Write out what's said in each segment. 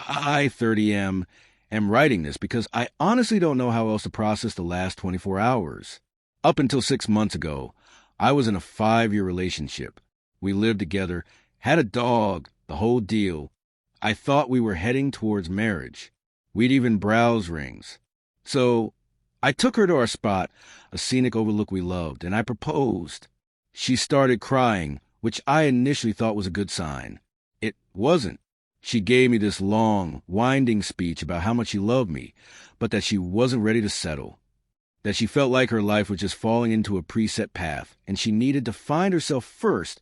I, 30M, am writing this because I honestly don't know how else to process the last 24 hours. Up until 6 months ago, I was in a 5-year relationship. We lived together, had a dog, the whole deal. I thought we were heading towards marriage. We'd even browse rings. So I took her to our spot, a scenic overlook we loved, and I proposed. She started crying, which I initially thought was a good sign. It wasn't. She gave me this long, winding speech about how much she loved me, but that she wasn't ready to settle. That she felt like her life was just falling into a preset path, and she needed to find herself first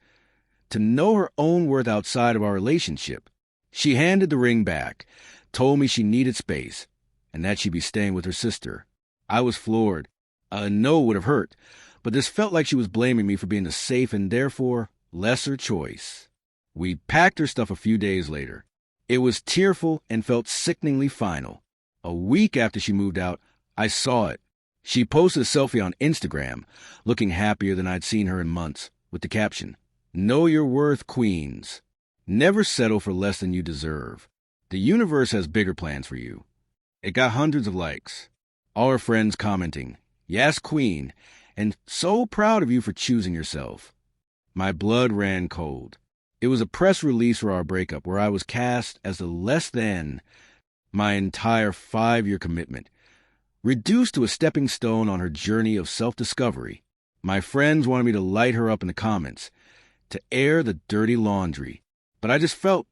to know her own worth outside of our relationship. She handed the ring back, told me she needed space, and that she'd be staying with her sister. I was floored. A no would have hurt, but this felt like she was blaming me for being the safe and therefore lesser choice. We packed her stuff a few days later. It was tearful and felt sickeningly final. A week after she moved out, I saw it. She posted a selfie on Instagram, looking happier than I'd seen her in months, with the caption, "Know your worth, queens. Never settle for less than you deserve. The universe has bigger plans for you." It got hundreds of likes. All her friends commenting, "Yes, queen," and "So proud of you for choosing yourself." My blood ran cold. It was a press release for our breakup where I was cast as the less than my entire 5-year commitment, reduced to a stepping stone on her journey of self-discovery. My friends wanted me to light her up in the comments, to air the dirty laundry, but I just felt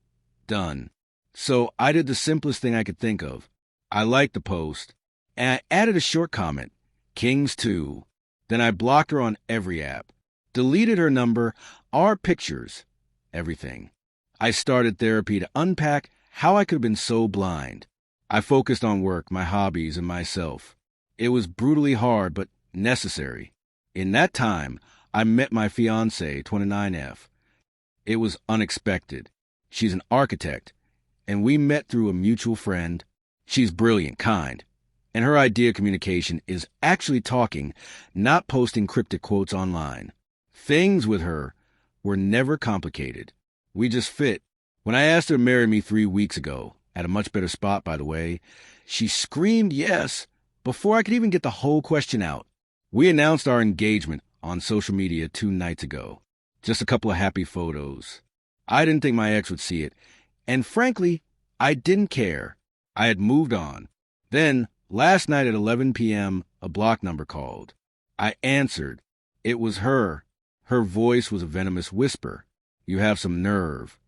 done. So I did the simplest thing I could think of. I liked the post, and I added a short comment, "Kings 2." Then I blocked her on every app, deleted her number, our pictures, everything. I started therapy to unpack how I could have been so blind. I focused on work, my hobbies, and myself. It was brutally hard, but necessary. In that time, I met my fiancée, 29F. It was unexpected. She's an architect, and we met through a mutual friend. She's brilliant, kind, and her idea of communication is actually talking, not posting cryptic quotes online. Things with her were never complicated. We just fit. When I asked her to marry me 3 weeks ago, at a much better spot, by the way, she screamed yes before I could even get the whole question out. We announced our engagement on social media 2 nights ago. Just a couple of happy photos. I didn't think my ex would see it, and frankly, I didn't care. I had moved on. Then, last night at 11 p.m., a block number called. I answered. It was her. Her voice was a venomous whisper. "You have some nerve."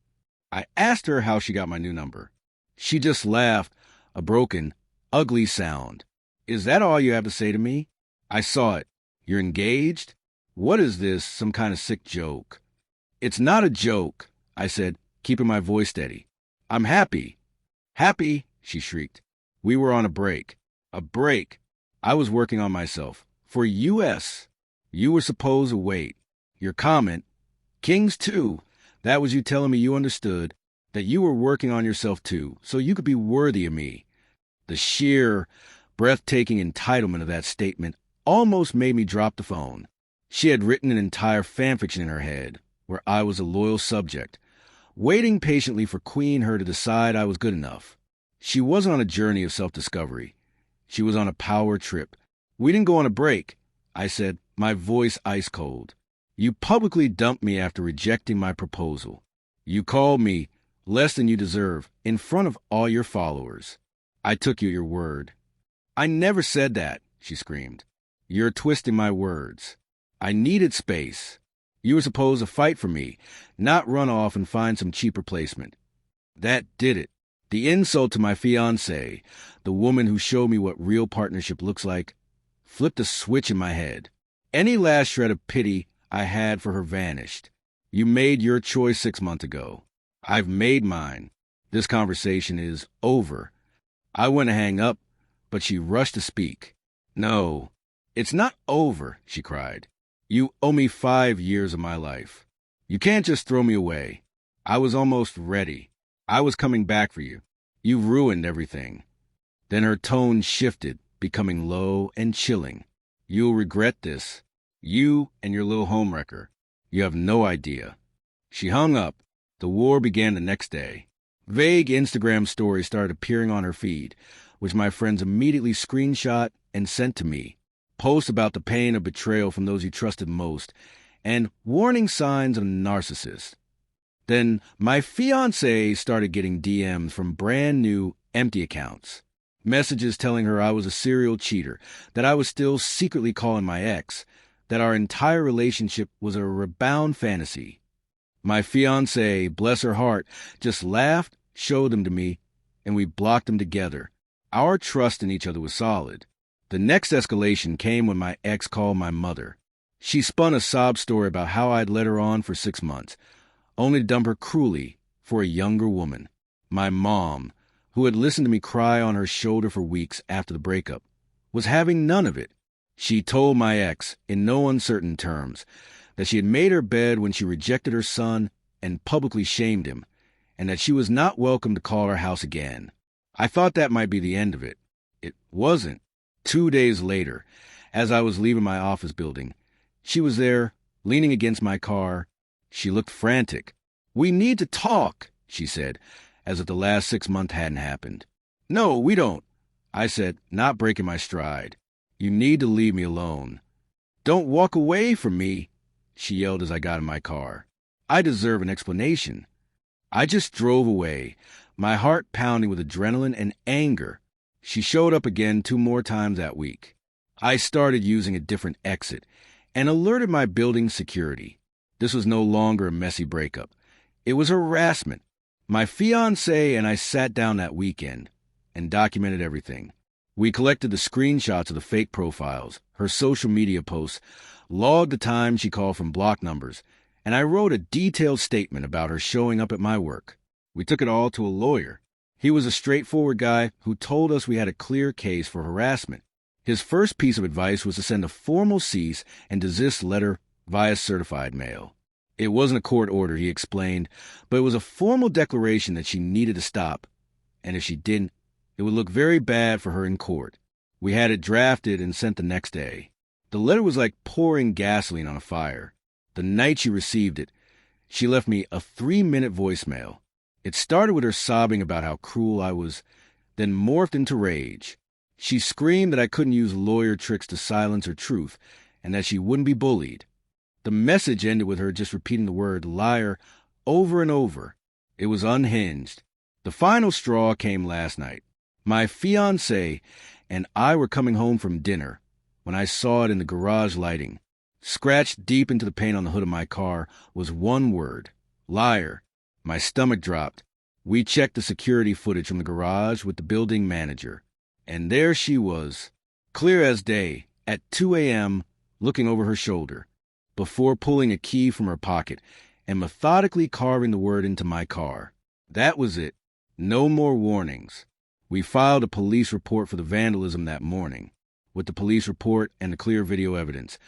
I asked her how she got my new number. She just laughed, a broken, ugly sound. "Is that all you have to say to me?" I saw it. "You're engaged? What is this, some kind of sick joke?" "It's not a joke," I said, keeping my voice steady. "I'm happy." "Happy?" she shrieked. "We were on a break." "A break?" "I was working on myself. For U.S. You were supposed to wait. Your comment, Kings 2, that was you telling me you understood, that you were working on yourself too, so you could be worthy of me." The sheer, breathtaking entitlement of that statement almost made me drop the phone. She had written an entire fanfiction in her head, where I was a loyal subject, waiting patiently for Queen Her to decide I was good enough. She wasn't on a journey of self-discovery. She was on a power trip. "We didn't go on a break," I said, my voice ice cold. "You publicly dumped me after rejecting my proposal. You called me less than you deserve in front of all your followers. I took you at your word." "I never said that," she screamed. "You're twisting my words. I needed space. You were supposed to fight for me, not run off and find some cheap replacement." That did it. The insult to my fiancée, the woman who showed me what real partnership looks like, flipped a switch in my head. Any last shred of pity I had for her vanished. You made your choice 6 months ago. I've made mine. This conversation is over. I went to hang up, but she rushed to speak. "No, it's not over," she cried. "You owe me 5 years of my life. You can't just throw me away. I was almost ready. I was coming back for you. You've ruined everything." Then her tone shifted, becoming low and chilling. "You'll regret this. You and your little homewrecker. You have no idea." She hung up. The war began the next day. Vague Instagram stories started appearing on her feed, which my friends immediately screenshot and sent to me. Posts about the pain of betrayal from those you trusted most, and warning signs of narcissists. Then my fiancée started getting DMs from brand new, empty accounts. Messages telling her I was a serial cheater, that I was still secretly calling my ex, that our entire relationship was a rebound fantasy. My fiancée, bless her heart, just laughed, showed them to me, and we blocked them together. Our trust in each other was solid. The next escalation came when my ex called my mother. She spun a sob story about how I'd led her on for 6 months, only to dump her cruelly for a younger woman. My mom, who had listened to me cry on her shoulder for weeks after the breakup, was having none of it. She told my ex, in no uncertain terms, that she had made her bed when she rejected her son and publicly shamed him, and that she was not welcome to call our house again. I thought that might be the end of it. It wasn't. 2 days later, as I was leaving my office building, she was there, leaning against my car. She looked frantic. "We need to talk," she said, as if the last 6 months hadn't happened. "No, we don't," I said, not breaking my stride. "You need to leave me alone." "Don't walk away from me," she yelled as I got in my car. I deserve an explanation. I just drove away, my heart pounding with adrenaline and anger. She showed up again 2 more times that week. I started using a different exit and alerted my building's security. This was no longer a messy breakup. It was harassment. My fiancée and I sat down that weekend and documented everything. We collected the screenshots of the fake profiles, her social media posts, logged the time she called from block numbers, and I wrote a detailed statement about her showing up at my work. We took it all to a lawyer. He was a straightforward guy who told us we had a clear case for harassment. His first piece of advice was to send a formal cease and desist letter via certified mail. It wasn't a court order, he explained, but it was a formal declaration that she needed to stop, and if she didn't, it would look very bad for her in court. We had it drafted and sent the next day. The letter was like pouring gasoline on a fire. The night she received it, she left me a 3-minute voicemail. It started with her sobbing about how cruel I was, then morphed into rage. She screamed that I couldn't use lawyer tricks to silence her truth, and that she wouldn't be bullied. The message ended with her just repeating the word liar over and over. It was unhinged. The final straw came last night. My fiancée and I were coming home from dinner when I saw it in the garage lighting. Scratched deep into the paint on the hood of my car was one word: liar. My stomach dropped. We checked the security footage from the garage with the building manager, and there she was, clear as day, at 2 a.m., looking over her shoulder, before pulling a key from her pocket and methodically carving the word into my car. That was it. No more warnings. We filed a police report for the vandalism that morning. With the police report and the clear video evidence,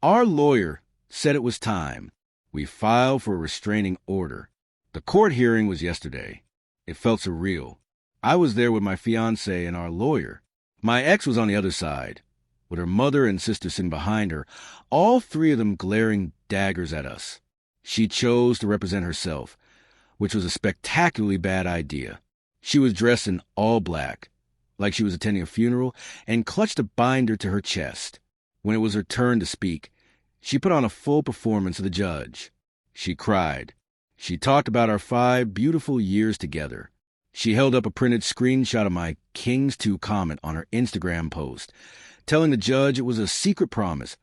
our lawyer said it was time. We filed for a restraining order. The court hearing was yesterday. It felt surreal. I was there with my fiancé and our lawyer. My ex was on the other side, with her mother and sister sitting behind her, all 3 of them glaring daggers at us. She chose to represent herself, which was a spectacularly bad idea. She was dressed in all black, like she was attending a funeral, and clutched a binder to her chest. When it was her turn to speak, she put on a full performance of the judge. She cried. She talked about our 5 beautiful years together. She held up a printed screenshot of my Kings 2 comment on her Instagram post, telling the judge it was a secret promise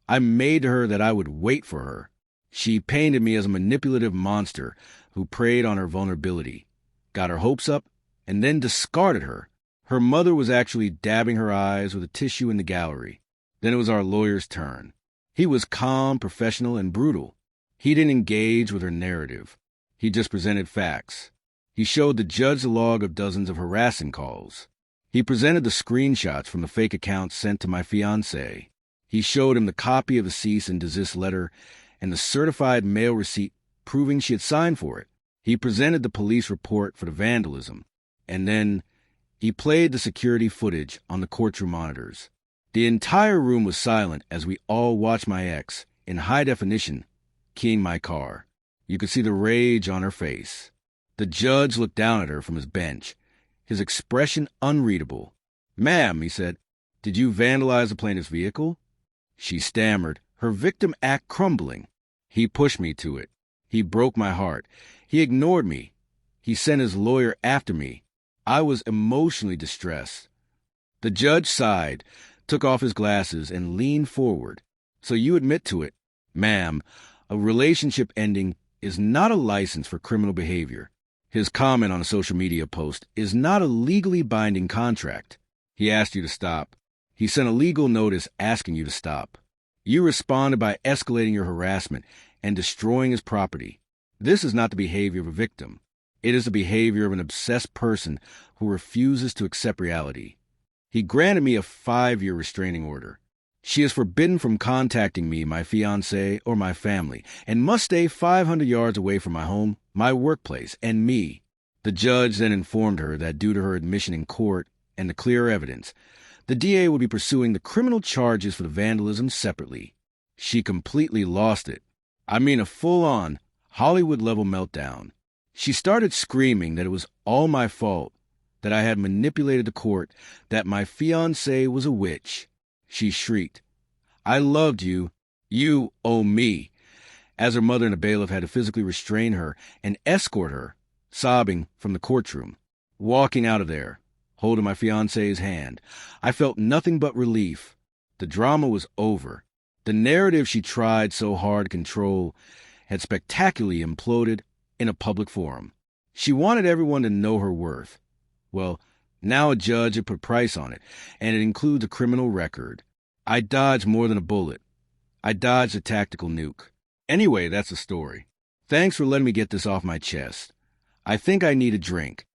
I made to her that I would wait for her. She painted me as a manipulative monster who preyed on her vulnerability, got her hopes up, and then discarded her. Her mother was actually dabbing her eyes with a tissue in the gallery. Then it was our lawyer's turn. He was calm, professional, and brutal. He didn't engage with her narrative. He just presented facts. He showed the judge the log of dozens of harassing calls. He presented the screenshots from the fake accounts sent to my fiancé. He showed him the copy of the cease and desist letter and the certified mail receipt proving she had signed for it. He presented the police report for the vandalism, and then he played the security footage on the courtroom monitors. The entire room was silent as we all watched my ex, in high definition, keying my car. You could see the rage on her face. The judge looked down at her from his bench, his expression unreadable. "Ma'am," he said, "did you vandalize the plaintiff's vehicle?" She stammered, her victim act crumbling. He pushed me to it. He broke my heart. He ignored me. He sent his lawyer after me. I was emotionally distressed. The judge sighed, took off his glasses, and leaned forward. "So you admit to it, ma'am, a relationship ending is not a license for criminal behavior. His comment on a social media post is not a legally binding contract. He asked you to stop. He sent a legal notice asking you to stop. You responded by escalating your harassment and destroying his property. This is not the behavior of a victim. It is the behavior of an obsessed person who refuses to accept reality. He granted me a 5-year restraining order. She is forbidden from contacting me, my fiancé, or my family, and must stay 500 yards away from my home, my workplace, and me." The judge then informed her that due to her admission in court and the clear evidence, the DA would be pursuing the criminal charges for the vandalism separately. She completely lost it. I mean, a full-on, Hollywood-level meltdown. She started screaming that it was all my fault, that I had manipulated the court, that my fiancé was a witch. She shrieked, "I loved you. You owe me," as her mother and a bailiff had to physically restrain her and escort her, sobbing, from the courtroom. Walking out of there, holding my fiancé's hand, I felt nothing but relief. The drama was over. The narrative she tried so hard to control had spectacularly imploded in a public forum. She wanted everyone to know her worth. Well, now a judge had put a price on it, and it includes a criminal record. I dodged more than a bullet. I dodged a tactical nuke. Anyway, that's the story. Thanks for letting me get this off my chest. I think I need a drink.